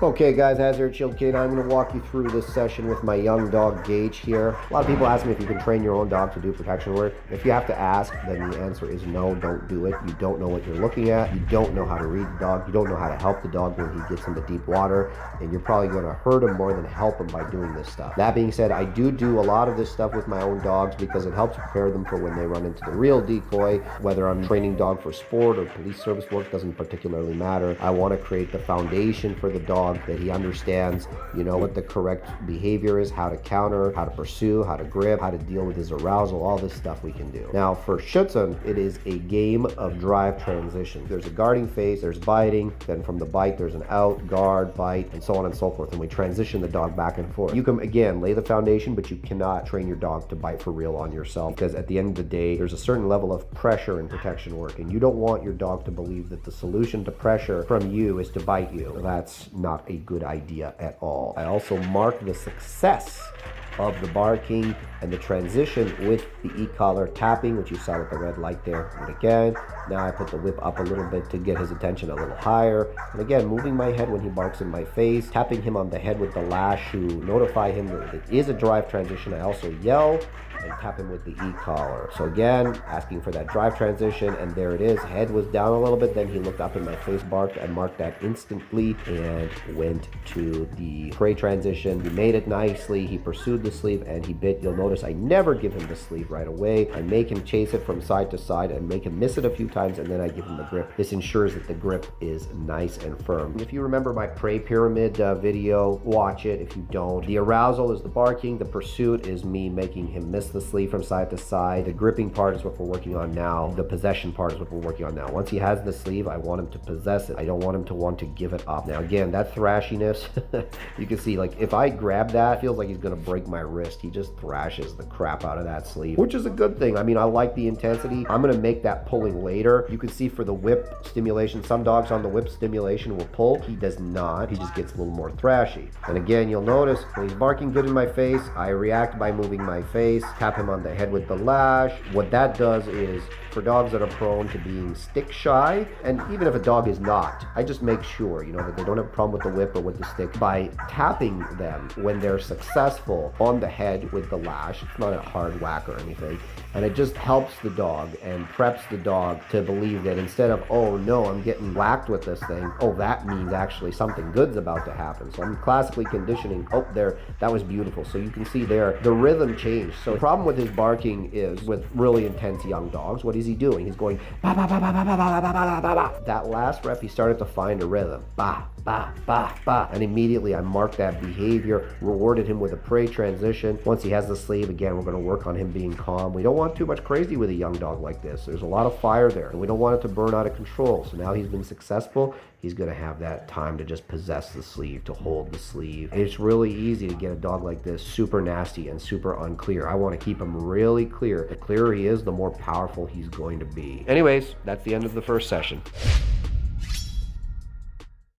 Okay guys, Azure Chilled Kid, I'm going to walk you through this session with my young dog Gage here. A lot of people ask me if you can train your own dog to do protection work. If you have to ask, then the answer is no, don't do it. You don't know what you're looking at. You don't know how to read the dog. You don't know how to help the dog when he gets into deep water. And you're probably going to hurt him more than help him by doing this stuff. That being said, I do a lot of this stuff with my own dogs because it helps prepare them for when they run into the real decoy. Whether I'm training dog for sport or police service work doesn't particularly matter. I want to create the foundation for the dog that he understands, what the correct behavior is, how to counter, how to pursue, how to grip, how to deal with his arousal, all this stuff we can do. Now for Schutzhund, it is a game of drive transition. There's a guarding phase, there's biting, then from the bite there's an out, guard, bite, and so on and so forth, and we transition the dog back and forth. You can, again, lay the foundation, but you cannot train your dog to bite for real on yourself, because at the end of the day, there's a certain level of pressure in protection work, and you don't want your dog to believe that the solution to pressure from you is to bite you. That's not a good idea at all. I also mark the success of the barking and the transition with the e-collar tapping, which you saw with the red light there. And again, now I put the whip up a little bit to get his attention a little higher. And again, moving my head when he barks in my face, tapping him on the head with the lash to notify him that it is a drive transition. I also yell and tap him with the e-collar. So again, asking for that drive transition, and there it is. Head was down a little bit, then he looked up in my face, barked. I marked that instantly and went to the prey transition. He made it nicely. He pursued the sleeve and he bit. You'll notice I never give him the sleeve right away. I make him chase it from side to side and make him miss it a few times, and then I give him the grip. This ensures that the grip is nice and firm. If you remember my prey pyramid video, watch it. If you don't, the arousal is the barking, the pursuit is me making him miss the sleeve from side to side. The gripping part is what we're working on now. The possession part is what we're working on now. Once he has the sleeve, I want him to possess it. I don't want him to want to give it up. Now again, that thrashiness, you can see, like, if I grab that, it feels like he's gonna break my wrist. He just thrashes the crap out of that sleeve, which is a good thing. I mean, I like the intensity. I'm gonna make that pulling later. You can see for the whip stimulation, some dogs on the whip stimulation will pull. He does not. He just gets a little more thrashy. And again, you'll notice when he's barking good in my face, I react by moving my face, tap him on the head with the lash. What that does is, for dogs that are prone to being stick shy, and even if a dog is not, I just make sure, that they don't have a problem with the whip or with the stick by tapping them when they're successful on the head with the lash. It's not a hard whack or anything. And it just helps the dog and preps the dog to believe that instead of, oh no, I'm getting whacked with this thing, oh, that means actually something good's about to happen. So I'm classically conditioning, oh, there, that was beautiful. So you can see there, the rhythm changed. So the problem with his barking is, with really intense young dogs, what is he doing? He's going, ba, ba, ba, ba, ba, ba, ba, ba, ba, ba, ba. That last rep, he started to find a rhythm. Ba, ba, ba, ba. And immediately I marked that behavior, rewarded him with a prey transition. Once he has the sleeve, again, we're going to work on him being calm. We don't want too much crazy with a young dog like this. There's a lot of fire there, and we don't want it to burn out of control. So now he's been successful. He's going to have that time to just possess the sleeve, to hold the sleeve. It's really easy to get a dog like this super nasty and super unclear. I want to keep him really clear. The clearer he is, the more powerful he's going to be. Anyways, that's the end of the first session.